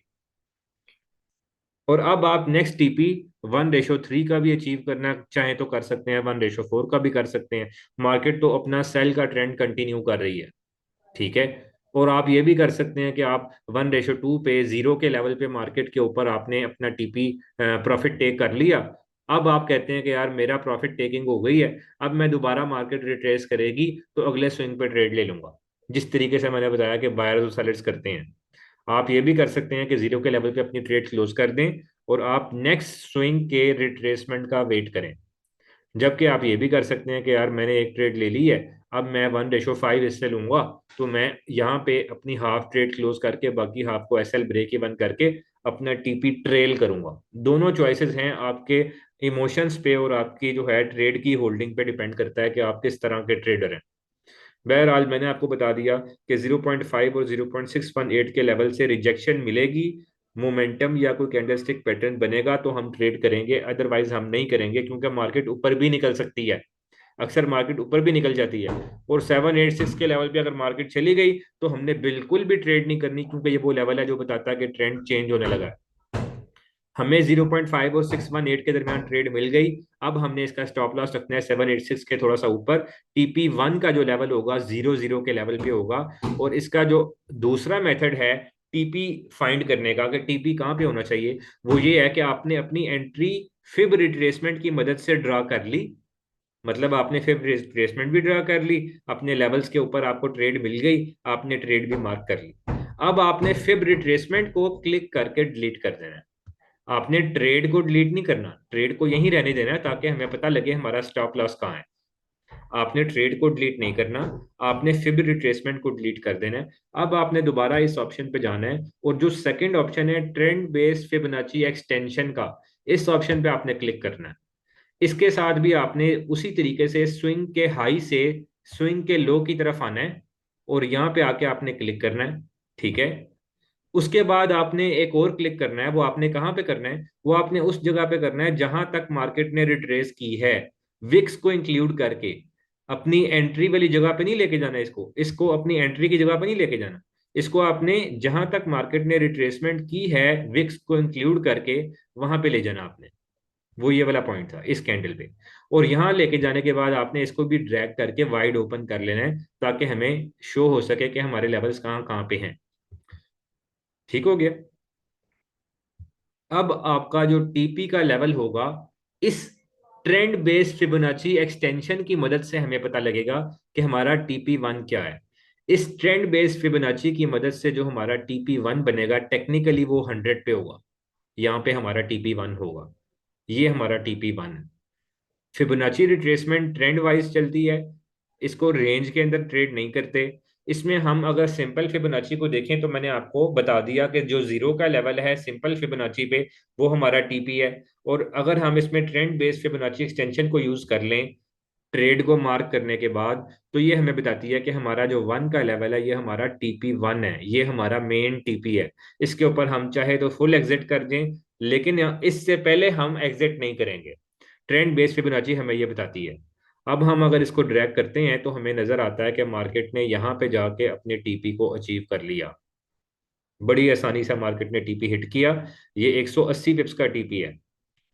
और अब आप नेक्स्ट टीपी 1:3 का भी अचीव करना चाहें तो कर सकते हैं, 1:4 का भी कर सकते हैं। मार्केट तो अपना सेल का ट्रेंड कंटिन्यू कर रही है। ठीक है। और आप ये भी कर सकते हैं कि आप 1:2 पे जीरो के लेवल पे मार्केट के ऊपर आपने अपना टीपी प्रॉफिट टेक कर लिया। अब आप कहते हैं कि यार मेरा प्रॉफिट टेकिंग हो गई है, अब मैं दोबारा मार्केट रिट्रेस करेगी तो अगले स्विंग पे ट्रेड ले लूंगा, जिस तरीके से मैंने बताया कि बायर्स और सेलर्स करते हैं। आप ये भी कर सकते हैं कि जीरो के लेवल पे अपनी ट्रेड क्लोज कर दें और आप नेक्स्ट स्विंग के रिट्रेसमेंट का वेट करें। जबकि आप ये भी कर सकते हैं कि यार मैंने एक ट्रेड ले ली है, अब मैं 1:5 इससे लूंगा, तो मैं यहाँ पे अपनी हाफ ट्रेड क्लोज करके बाकी हाफ को SL ब्रेक इवन करके अपना TP ट्रेल करूंगा। दोनों चॉइसेस हैं, आपके इमोशंस पे और आपकी जो है ट्रेड की होल्डिंग पे डिपेंड करता है कि आप किस तरह के ट्रेडर हैं। बहरहाल मैंने आपको बता दिया कि 0.5 और 0.618 के लेवल से रिजेक्शन मिलेगी, मोमेंटम या कोई कैंडलस्टिक पैटर्न बनेगा तो हम ट्रेड करेंगे, अदरवाइज हम नहीं करेंगे, क्योंकि मार्केट ऊपर भी निकल सकती है। अक्सर मार्केट ऊपर भी निकल जाती है, और 786 के लेवल पे अगर मार्केट चली गई तो हमने बिल्कुल भी ट्रेड नहीं करनी, क्योंकि ये वो लेवल है जो बताता है कि ट्रेंड चेंज होने लगा है। हमें 0.5 और 618 के दरमियान ट्रेड मिल गई। अब हमने इसका स्टॉप लॉस रखना है 786 के थोड़ा सा ऊपर। TP1 का जो लेवल होगा 0 0 के लेवल पे होगा। और इसका जो दूसरा मेथड है टीपी फाइंड करने का, कि टीपी कहाँ पे होना चाहिए, वो ये है कि आपने अपनी एंट्री फिब रिट्रेसमेंट की मदद से ड्रा कर ली। मतलब आपने फिब रिट्रेसमेंट भी ड्रा कर ली, अपने लेवल्स के ऊपर आपको ट्रेड मिल गई, आपने ट्रेड भी मार्क कर ली। अब आपने फिब रिट्रेसमेंट को क्लिक करके डिलीट कर देना है। आपने ट्रेड को डिलीट नहीं करना, ट्रेड को यहीं रहने देना है, ताकि हमें पता लगे हमारा स्टॉप लॉस कहाँ है। आपने ट्रेड को डिलीट नहीं करना, आपने फिब रिट्रेसमेंट को डिलीट कर देना है। अब आपने दोबारा इस ऑप्शन पे जाना है, और जो सेकंड ऑप्शन है ट्रेंड बेस्ड फिबोनाची एक्सटेंशन का, इस ऑप्शन पे आपने क्लिक करना है। इसके साथ भी आपने उसी तरीके से स्विंग के हाई से स्विंग के लो की तरफ आना है और यहाँ पे आके आपने क्लिक करना है। ठीक है। उसके बाद आपने एक और क्लिक करना है, वो आपने कहाँ पे करना है, वो आपने उस जगह पे करना है जहां तक मार्केट ने रिट्रेस की है, विक्स को इंक्लूड करके। अपनी एंट्री वाली जगह पे नहीं लेके जाना इसको, इसको अपनी एंट्री की जगह पे नहीं लेके जाना। इसको आपने जहां तक मार्केट ने रिट्रेसमेंट की है विक्स को इंक्लूड करके वहां पे ले जाना आपने। वो ये वाला पॉइंट था इस कैंडल पे। और यहाँ लेके जाने के बाद आपने इसको भी ड्रैग करके वाइड ओपन कर लेना है ताकि हमें शो हो सके कि हमारे लेवल्स कहाँ कहाँ पे हैं। ठीक हो गया। अब आपका जो टीपी का लेवल होगा, इस ट्रेंड बेस्ड फिबोनाची एक्सटेंशन की मदद से हमें पता लगेगा कि हमारा टीपी वन क्या है। इस ट्रेंड बेस्ड फिबोनाची की मदद से जो हमारा टीपी वन बनेगा टेक्निकली वो 100 पे होगा। यहाँ पे हमारा टीपी वन होगा। ये हमारा टीपी वन है। फिबोनाची रिट्रेसमेंट ट्रेंड वाइज चलती है, इसको रेंज के अंदर ट्रेड नहीं करते। इसमें हम अगर सिंपल फिबोनाची को देखें तो मैंने आपको बता दिया कि जो जीरो का लेवल है सिंपल फिबोनाची पे वो हमारा टीपी है। और अगर हम इसमें ट्रेंड बेस्ड फिबोनाची एक्सटेंशन को यूज कर लें ट्रेड को मार्क करने के बाद, तो ये हमें बताती है कि हमारा जो वन का लेवल है ये हमारा टीपी वन है, ये हमारा मेन टीपी है। इसके ऊपर हम चाहे तो फुल एग्जिट कर दें, लेकिन इससे पहले हम एग्जिट नहीं करेंगे। ट्रेंड बेस्ड फिबोनाची हमें ये बताती है। अब हम अगर इसको ड्रैग करते हैं तो हमें नजर आता है कि मार्केट ने यहाँ पे जाके अपने टीपी को अचीव कर लिया। बड़ी आसानी से मार्केट ने टीपी हिट किया। ये 180 पिप्स का टीपी है।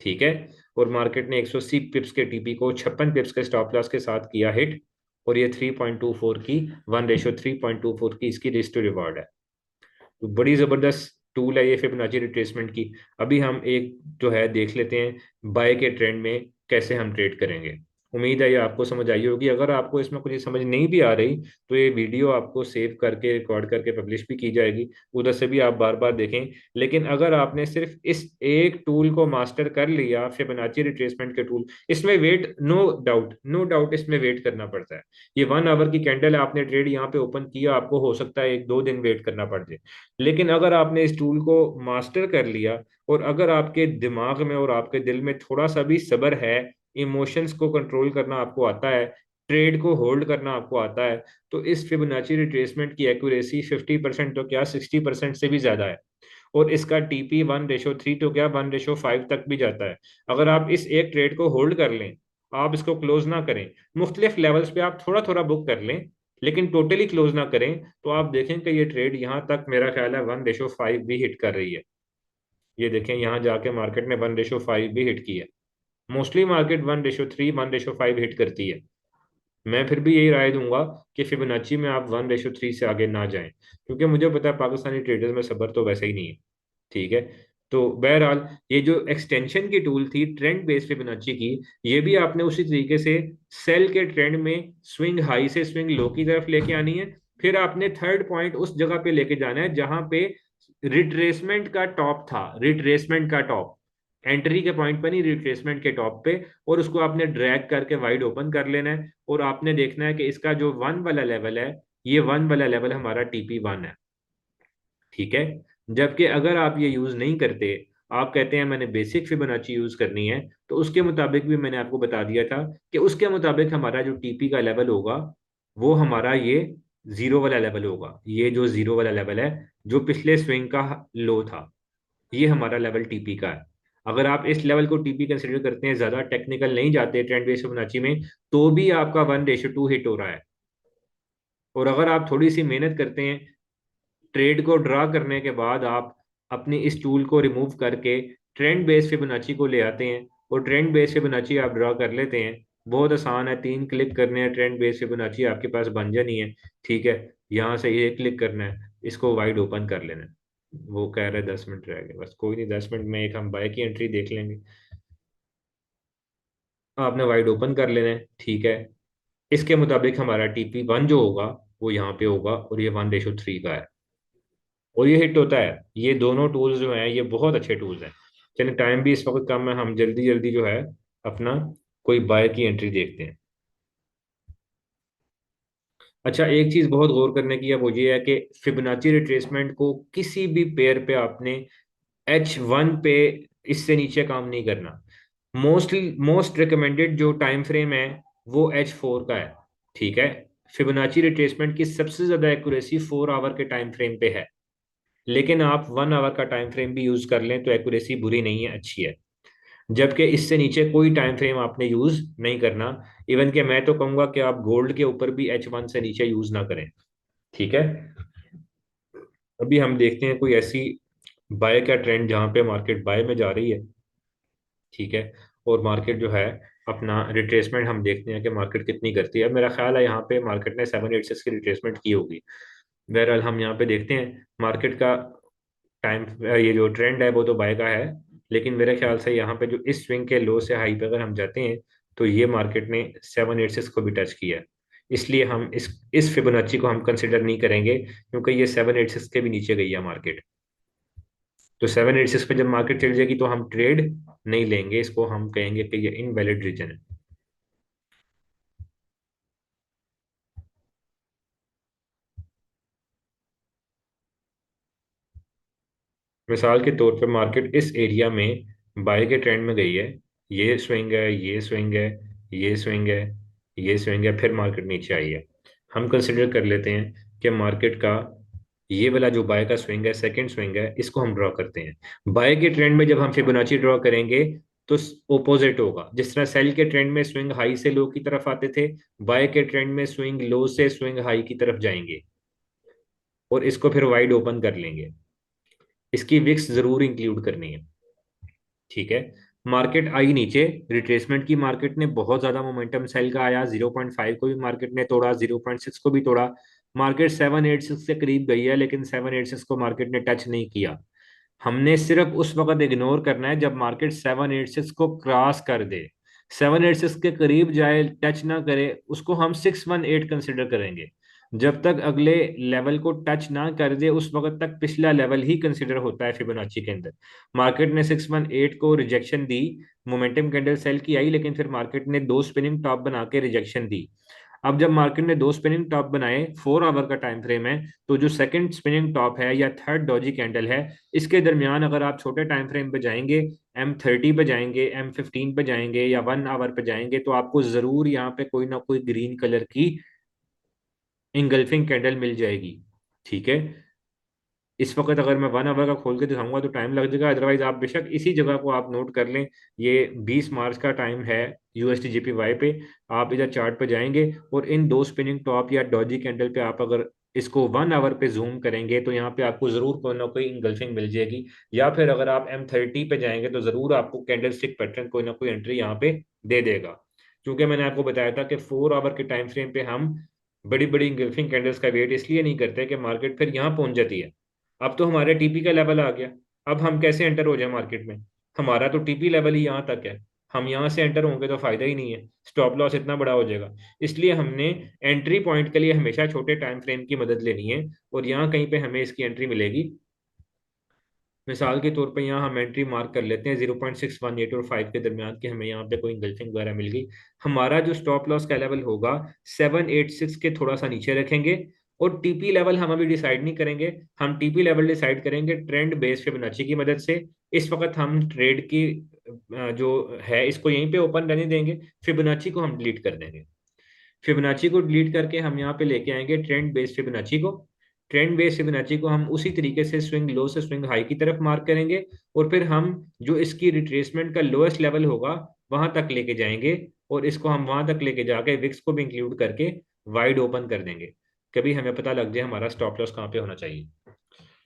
ठीक है। और मार्केट ने 180 पिप्स के टीपी को 56 पिप्स के स्टॉप लॉस के साथ किया हिट। और ये 3.24 की 1 रेशो 3.24 की इसकी रिस्क टू रिवॉर्ड है। तो बड़ी जबरदस्त टूल है ये फिबोनाची रिट्रेसमेंट की। अभी हम एक जो है देख लेते हैं बाय के ट्रेंड में कैसे हम ट्रेड करेंगे। उम्मीद है ये आपको समझ आई होगी। अगर आपको इसमें कुछ समझ नहीं भी आ रही तो ये वीडियो आपको सेव करके रिकॉर्ड करके पब्लिश भी की जाएगी, उधर से भी आप बार बार देखें। लेकिन अगर आपने सिर्फ इस एक टूल को मास्टर कर लिया फिबोनाची रिट्रेसमेंट के टूल, इसमें वेट नो डाउट इसमें वेट करना पड़ता है। ये 1 आवर की कैंडल है, आपने ट्रेड यहाँ पे ओपन किया, आपको हो सकता है 1-2 दिन वेट करना पड़ जाए। लेकिन अगर आपने इस टूल को मास्टर कर लिया और अगर आपके दिमाग में और आपके दिल में थोड़ा सा भी सब्र है, इमोशंस को कंट्रोल करना आपको आता है, ट्रेड को होल्ड करना आपको आता है, तो इस फिबोनाची रिट्रेसमेंट की एक्यूरेसी 50% तो क्या 60% से भी ज्यादा है। और इसका टीपी 1:3 तो क्या 1:5 तक भी जाता है। अगर आप इस एक ट्रेड को होल्ड कर लें, आप इसको क्लोज ना करें, मुख्तलिफ लेवल्स पे आप थोड़ा थोड़ा बुक कर लें लेकिन टोटली क्लोज ना करें, तो आप देखें कि ये ट्रेड यहाँ तक मेरा ख्याल है 1:5 भी हिट कर रही है। ये देखें यहाँ जाके मार्केट ने 1:5 भी हिट की है। मोस्टली मार्केट 1:3 1:5 हिट करती है। मैं फिर भी यही राय दूंगा कि फिबोनाची में आप 1:3 से आगे ना जाएं, क्योंकि मुझे पता है पाकिस्तानी ट्रेडर्स में सब्र तो वैसे ही नहीं है। ठीक है। तो बहरहाल ये जो एक्सटेंशन की टूल थी ट्रेंड बेस्ड फिबोनाची की, ये भी आपने उसी तरीके से सेल के ट्रेंड में स्विंग हाई से स्विंग लो की तरफ लेके आनी है। फिर आपने थर्ड पॉइंट उस जगह पे लेके जाना है जहां पे रिट्रेसमेंट का टॉप था, रिट्रेसमेंट का टॉप, एंट्री के पॉइंट पे नहीं रिट्रेसमेंट के टॉप पे। और उसको आपने ड्रैग करके वाइड ओपन कर लेना है और आपने देखना है कि इसका जो वन वाला लेवल है, ये वन वाला लेवल हमारा टीपी वन है। ठीक है। जबकि अगर आप ये यूज नहीं करते, आप कहते हैं मैंने बेसिक फिबोनाची यूज करनी है, तो उसके मुताबिक भी मैंने आपको बता दिया था कि उसके मुताबिक हमारा जो टीपी का लेवल होगा वो हमारा ये जीरो वाला लेवल होगा। ये जो जीरो वाला लेवल है जो पिछले स्विंग का लो था, ये हमारा लेवल टीपी का है। अगर आप इस लेवल को टीपी कंसिडर करते हैं, ज्यादा टेक्निकल नहीं जाते ट्रेंड बेस्ड फिबोनाची में, तो भी आपका 1:2 हिट हो रहा है। और अगर आप थोड़ी सी मेहनत करते हैं, ट्रेड को ड्रा करने के बाद आप अपनी इस टूल को रिमूव करके ट्रेंड बेस्ड फिबोनाची को ले आते हैं और ट्रेंड बेस्ड फिबोनाची आप ड्रा कर लेते हैं। बहुत आसान है, 3 क्लिक करने हैं, ट्रेंड बेस्ड फिबोनाची आपके पास बन जानी है। ठीक है। यहाँ से ये क्लिक करना है, इसको वाइड ओपन कर लेना है। वो कह रहे हैं 10 मिनट रह गए, बस कोई नहीं, 10 मिनट में एक हम बाय की एंट्री देख लेंगे। आपने वाइड ओपन कर लेना है। ठीक है। इसके मुताबिक हमारा टीपी वन जो होगा वो यहाँ पे होगा और ये 1:3 का है और ये हिट होता है। ये दोनों टूल्स जो हैं ये बहुत अच्छे टूल्स हैं। चलिए टाइम भी इस वक्त कम है, हम जल्दी जल्दी जो है अपना कोई बाय की एंट्री देखते हैं। अच्छा, एक चीज बहुत गौर करने की है वो ये है कि फिबोनाची रिट्रेसमेंट को किसी भी पेयर पे आपने H1 पे इससे नीचे काम नहीं करना। मोस्ट रिकमेंडेड जो टाइम फ्रेम है वो H4 का है। ठीक है, फिबोनाची रिट्रेसमेंट की सबसे ज्यादा एक्यूरेसी 4 आवर के टाइम फ्रेम पे है, लेकिन आप 1 आवर का टाइम फ्रेम भी यूज कर लें तो एक्यूरेसी बुरी नहीं है, अच्छी है। जबकि इससे नीचे कोई टाइम फ्रेम आपने यूज नहीं करना। इवन कि मैं तो कहूंगा कि आप गोल्ड के ऊपर भी H1 से नीचे यूज ना करें। ठीक है, अभी हम देखते हैं कोई ऐसी बाय का ट्रेंड जहां पे मार्केट बाय में जा रही है। ठीक है, और मार्केट जो है अपना रिट्रेसमेंट हम देखते हैं कि मार्केट कितनी करती है। मेरा ख्याल है यहाँ पे मार्केट ने 786 की रिट्रेसमेंट की होगी। बहरहाल हम यहाँ पे देखते हैं मार्केट का टाइम, ये जो ट्रेंड है वो तो बाय का है, लेकिन मेरे ख्याल से यहाँ पे जो इस स्विंग के लो से हाई पे अगर हम जाते हैं तो ये मार्केट ने 786 को भी टच किया है। इसलिए हम इस फिबोनाची को हम कंसिडर नहीं करेंगे, क्योंकि ये 786 के भी नीचे गई है मार्केट। तो 786 पे जब मार्केट चल जाएगी तो हम ट्रेड नहीं लेंगे, इसको हम कहेंगे कि ये इनवैलिड रीजन है। मिसाल के तौर पे मार्केट इस एरिया में बाय के ट्रेंड में गई है, ये स्विंग है, ये स्विंग है, ये स्विंग है, ये स्विंग है, फिर मार्केट नीचे आई है। हम कंसिडर कर लेते हैं कि मार्केट का ये वाला जो बाय का स्विंग है, सेकंड स्विंग है, इसको हम ड्रॉ करते हैं। बाय के ट्रेंड में जब हम फिबोनाची ड्रॉ करेंगे तो ओपोजिट होगा। जिस तरह सेल के ट्रेंड में स्विंग हाई से लो की तरफ आते थे, बाय के ट्रेंड में स्विंग लो से स्विंग हाई की तरफ जाएंगे, और इसको फिर वाइड ओपन कर लेंगे। इसकी विक्स जरूर इंक्लूड करनी है। ठीक है, मार्केट आई नीचे, रिट्रेसमेंट की, मार्केट ने बहुत ज्यादा मोमेंटम सेल का आया, 0.5 को भी मार्केट ने तोड़ा, 0.6 को भी तोड़ा। मार्केट 786 के करीब गई है, लेकिन 786 को मार्केट ने टच नहीं किया। हमने सिर्फ उस वक्त इग्नोर करना है जब मार्केट 786 को क्रॉस कर दे, 786 के करीब जाए, टच ना करे, उसको हम 618 कंसिडर करेंगे। जब तक अगले लेवल को टच ना कर दे उस वक्त तक पिछला लेवल ही कंसिडर होता है फिबोनाची के अंदर। मार्केट ने 618 को रिजेक्शन दी, मोमेंटम कैंडल सेल की आई, लेकिन फिर मार्केट ने दो स्पिनिंग टॉप बना के रिजेक्शन दी। अब जब मार्केट ने दो स्पिनिंग टॉप बनाए, 4 आवर का टाइम फ्रेम है, तो जो सेकंड स्पिनिंग टॉप है या थर्ड डॉजी कैंडल है, इसके दरमियान अगर आप छोटे टाइम फ्रेम पे जाएंगे, M30 पे जाएंगे, M15 पे जाएंगे, या 1 आवर पे जाएंगे, तो आपको जरूर यहाँ पे कोई ना कोई ग्रीन कलर की इंगल्फिंग कैंडल मिल जाएगी। ठीक है, इस वक्त अगर मैं 1 आवर का खोल के दिखाऊंगा तो टाइम लग जाएगा, अदरवाइज आप बेशक इसी जगह को आप नोट कर लें। ये 20 मार्च का टाइम है USD JPY पे। आप इधर चार्ट पे जाएंगे और इन दो स्पिनिंग टॉप या डॉजी कैंडल पे आप अगर इसको 1 आवर पे जूम करेंगे तो यहाँ पे आपको जरूर कोई ना कोई इंगल्फिंग मिल जाएगी। या फिर अगर आप M30 पे जाएंगे तो जरूर आपको कैंडल स्टिक पैटर्न कोई ना कोई एंट्री यहाँ पे दे देगा। क्योंकि मैंने आपको बताया था कि 4 आवर के टाइम फ्रेम पे हम बड़ी बड़ी इंगल्फिंग कैंडल्स का वेट इसलिए नहीं करते कि मार्केट फिर यहाँ पहुंच जाती है। अब तो हमारे टीपी का लेवल आ गया, अब हम कैसे एंटर हो जाए मार्केट में? हमारा तो टीपी लेवल ही यहाँ तक है, हम यहाँ से एंटर होंगे तो फायदा ही नहीं है, स्टॉप लॉस इतना बड़ा हो जाएगा। इसलिए हमने एंट्री पॉइंट के लिए हमेशा छोटे टाइम फ्रेम की मदद लेनी है, और यहाँ कहीं पे हमें इसकी एंट्री मिलेगी। मिसाल के तौर पे यहाँ हम एंट्री मार्क कर लेते हैं 0.618 और 5 के दरमियान की, हमें यहाँ पे कोई इंगल्फिंग वगैरह मिल गई। हमारा जो स्टॉप लॉस का लेवल होगा 786 के थोड़ा सा नीचे रखेंगे। और टीपी लेवल हम अभी डिसाइड नहीं करेंगे, हम टीपी लेवल डिसाइड करेंगे ट्रेंड बेस फिबोनाची की मदद से। इस वक्त हम ट्रेड की जो है इसको यहीं पे ओपन रहने देंगे, फिबोनाची को हम डिलीट कर देंगे। फिबोनाची को डिलीट करके हम यहाँ पे लेके आएंगे ट्रेंड बेस्ड फिबोनाची को। ट्रेंड बेस्ड फिबोनाची को हम उसी तरीके से स्विंग लो से स्विंग हाई की तरफ मार्क करेंगे, और फिर हम जो इसकी रिट्रेसमेंट का लोएस्ट लेवल होगा वहां तक लेके जाएंगे, और इसको हम वहां तक लेके जाके विक्स को भी इंक्लूड करके वाइड ओपन कर देंगे। कभी हमें पता लग जाए हमारा स्टॉप लॉस कहाँ पे होना चाहिए।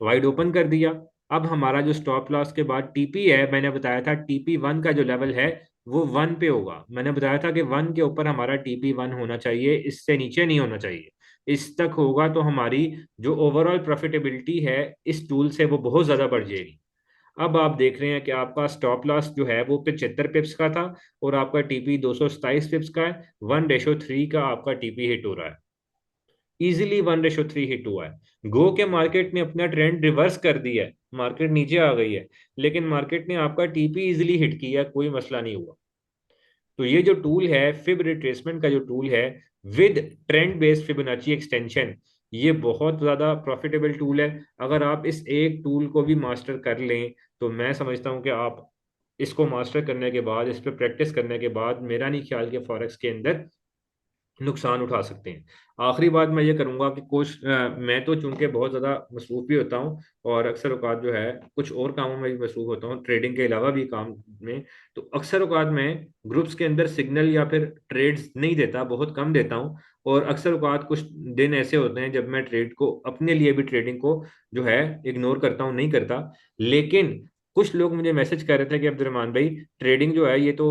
वाइड ओपन कर दिया। अब हमारा जो स्टॉप लॉस के बाद टीपी है, मैंने बताया था TP1 का जो लेवल है वो 1 पे होगा। मैंने बताया था कि 1 के ऊपर हमारा TP1 होना चाहिए, इससे नीचे नहीं होना चाहिए। इस तक होगा तो हमारी जो ओवरऑल प्रॉफिटेबिलिटी है इस टूल से वो बहुत ज्यादा बढ़ जाएगी। अब आप देख रहे हैं कि आपका स्टॉप लॉस जो है वो 75 पिप्स का था, और आपका टीपी 227 पिप्स का है। 1:3 का आपका टीपी हिट हो रहा है, इजीली 1:3 हिट हुआ है। गो के मार्केट ने अपना ट्रेंड रिवर्स कर दिया है, मार्केट नीचे आ गई है, लेकिन मार्केट ने आपका टीपी इजीली हिट किया, कोई मसला नहीं हुआ। तो ये जो टूल है फिब रिट्रेसमेंट का जो टूल है with trend based Fibonacci extension, ये बहुत ज्यादा प्रॉफिटेबल टूल है। अगर आप इस एक टूल को भी मास्टर कर लें तो मैं समझता हूं कि आप इसको मास्टर करने के बाद, इस पर प्रैक्टिस करने के बाद, मेरा नहीं ख्याल कि फॉरेक्स के अंदर नुकसान उठा सकते हैं। आखिरी बात मैं ये करूंगा कि मैं तो चूंकि बहुत ज़्यादा मसरूफ भी होता हूँ और अक्सर औकात जो है कुछ और कामों में भी मसरूफ होता हूँ, ट्रेडिंग के अलावा भी काम में। तो अक्सर औकात मैं ग्रुप्स के अंदर सिग्नल या फिर ट्रेड्स नहीं देता, बहुत कम देता हूँ। और अक्सर औकात कुछ दिन ऐसे होते हैं जब मैं ट्रेड को, अपने लिए भी ट्रेडिंग को जो है इग्नोर करता हूँ, नहीं करता। लेकिन कुछ लोग मुझे मैसेज कर रहे थे कि अब्दुलरहमान भाई, ट्रेडिंग जो है ये तो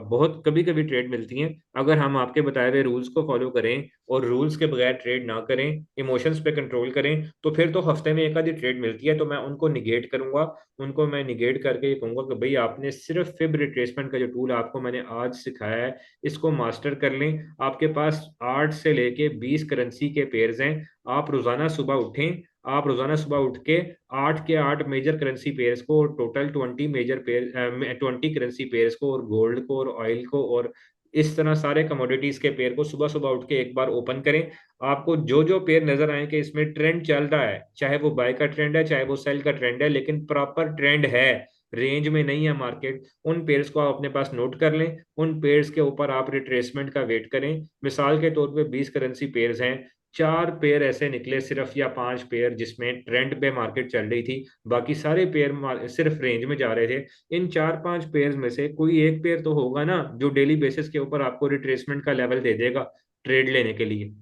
बहुत कभी कभी ट्रेड मिलती हैं, अगर हम आपके बताए हुए रूल्स को फॉलो करें और रूल्स के बगैर ट्रेड ना करें, इमोशंस पे कंट्रोल करें, तो फिर तो हफ्ते में एक आधी ट्रेड मिलती है। तो मैं उनको निगेट करूंगा, उनको मैं निगेट करके ये कहूंगा कि भाई आपने सिर्फ फिब रिट्रेसमेंट का जो टूल आपको मैंने आज सिखाया है, इसको मास्टर कर लें। आपके पास 8 से लेके 20 करेंसी के पेयर्स हैं। आप रोजाना सुबह उठें, आप रोजाना सुबह उठ के 8 के 8 मेजर करेंसी पेयर्स को, और टोटल 20 करेंसी पेयर्स को, और गोल्ड को, और ऑयल को, और इस तरह सारे कमोडिटीज के पेयर को सुबह सुबह उठ के एक बार ओपन करें। आपको जो जो पेयर नजर आए कि इसमें ट्रेंड चल रहा है, चाहे वो बाय का ट्रेंड है चाहे वो सेल का ट्रेंड है, लेकिन प्रॉपर ट्रेंड है, रेंज में नहीं है मार्केट, उन पेयर्स को आप अपने पास नोट कर लें। उन पेयर्स के ऊपर आप रिट्रेसमेंट का वेट करें। मिसाल के तौर पे 20 करेंसी पेयर्स हैं, 4 पेयर ऐसे निकले सिर्फ, या 5 पेयर जिसमें ट्रेंड पे मार्केट चल रही थी, बाकी सारे पेयर सिर्फ रेंज में जा रहे थे। इन 4 5 पेयर्स में से कोई एक पेयर तो होगा ना जो डेली बेसिस के ऊपर आपको रिट्रेसमेंट का लेवल दे देगा ट्रेड लेने के लिए।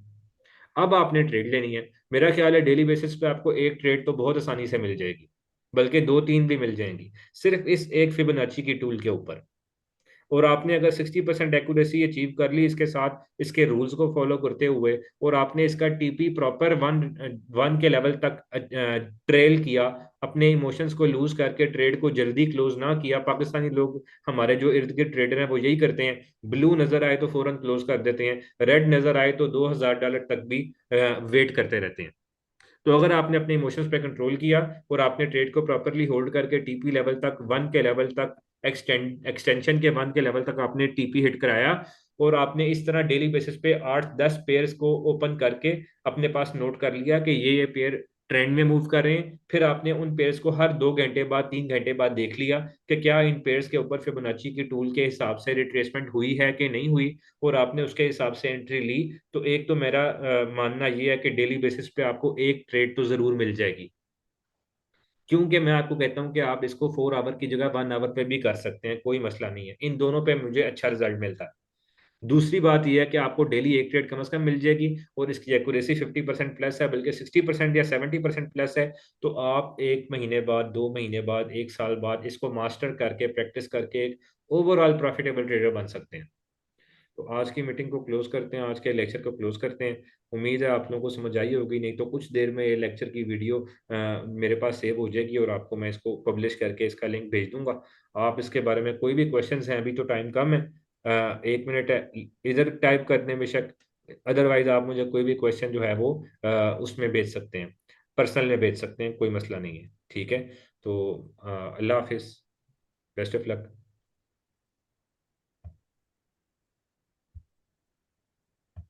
अब आपने ट्रेड लेनी है, मेरा ख्याल है डेली बेसिस पे आपको एक ट्रेड तो बहुत आसानी से मिल जाएगी, बल्कि दो तीन भी मिल जाएंगी, सिर्फ इस एक फिबोनाची की टूल के ऊपर। और आपने अगर 60% एक्यूरेसी अचीव कर ली इसके साथ, इसके रूल्स को फॉलो करते हुए, और आपने इसका टीपी प्रॉपर वन वन के लेवल तक ट्रेल किया, अपने इमोशंस को लूज करके ट्रेड को जल्दी क्लोज ना किया। पाकिस्तानी लोग हमारे जो इर्द गिर्द ट्रेडर हैं वो यही करते हैं, ब्लू नजर आए तो फौरन क्लोज कर देते हैं, रेड नजर आए तो $2000 तक भी वेट करते रहते हैं। तो अगर आपने अपने इमोशंस पे कंट्रोल किया और आपने ट्रेड को प्रॉपरली होल्ड करके टीपी लेवल तक, वन के लेवल तक, एक्सटेंशन के वन के लेवल तक आपने टीपी हिट कराया, और आपने इस तरह डेली बेसिस पे 8 10 पेयर्स को ओपन करके अपने पास नोट कर लिया कि ये पेयर ट्रेंड में मूव कर रहे हैं, फिर आपने उन पेयर्स को हर 2 घंटे बाद, 3 घंटे बाद देख लिया कि क्या इन पेयर्स के ऊपर फिबोनाची की टूल के हिसाब से रिट्रेसमेंट हुई है कि नहीं हुई, और आपने उसके हिसाब से एंट्री ली। तो एक तो मेरा मानना ये है कि डेली बेसिस पे आपको एक ट्रेड तो जरूर मिल जाएगी, क्योंकि मैं आपको कहता हूं कि आप इसको 4 आवर की जगह 1 आवर पे भी कर सकते हैं, कोई मसला नहीं है, इन दोनों पे मुझे अच्छा रिजल्ट मिलता है। दूसरी बात यह है कि आपको डेली एक ट्रेड कम से कम मिल जाएगी, और इसकी एक्यूरेसी 50% प्लस है, बल्कि 60% या 70% प्लस है। तो आप 1 महीने बाद, 2 महीने बाद, 1 साल बाद इसको मास्टर करके, प्रैक्टिस करके एक ओवरऑल प्रॉफिटेबल ट्रेडर बन सकते हैं। तो आज की मीटिंग को क्लोज करते हैं, आज के लेक्चर को क्लोज करते हैं। उम्मीद है आप लोगों को समझ आई होगी, नहीं तो कुछ देर में ये लेक्चर की वीडियो मेरे पास सेव हो जाएगी, और आपको मैं इसको पब्लिश करके इसका लिंक भेज दूंगा। आप इसके बारे में कोई भी क्वेश्चंस हैं, अभी तो टाइम कम है, 1 मिनट है इधर टाइप करने में शक, अदरवाइज आप मुझे कोई भी क्वेश्चन जो है वो उसमें भेज सकते हैं, पर्सनल में भेज सकते हैं, कोई मसला नहीं है, ठीक है। तो अल्लाह हाफिज़, बेस्ट ऑफ लक।